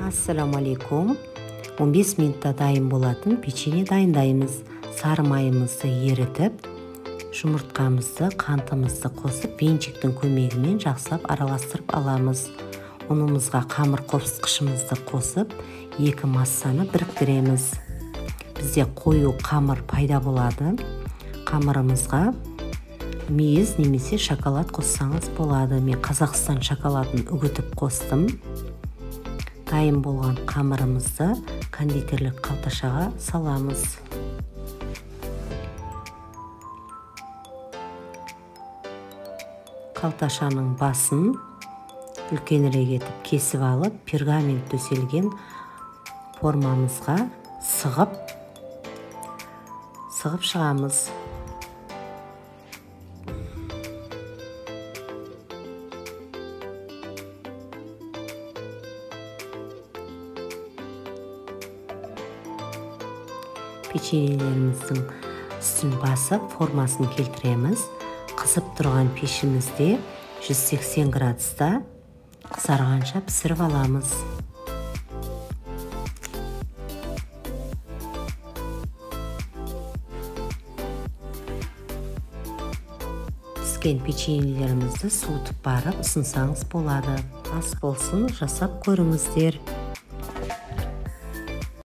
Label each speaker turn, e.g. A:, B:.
A: Ассаламу алейкум. 15 минутта дайын болатын печенье дайындаймыз. Сары майымызды ерітіп, жұмыртқамызды, қантымызды қосып, венчиктің көмегімен жақсылап араластырып аламыз. Ұнымызға қамыр қосқышымызды қосып, екі массаны біріктіреміз. Бізде қою қамыр пайда болады. Қамырымызға мейіз немесе шоколад қоссаңыз болады. Мен Қазақстан шоколадын үгітіп қостым. Дайын болған қамырымызды кондитерлік қалташаға саламыз. Қалташаның басын үлкенірек етіп кесіп алып, пергамент төселген формамызға сығып шығамыз. Печеньелеріміздің үстін басып, формасын келтіреміз. Қызып тұрған пешімізде 180 градуста қызарғанша пісіріп аламыз. Піскен печеньелерімізді суытып барып ұсынсаңыз болады. Ас болсын, жасап көріңіздер.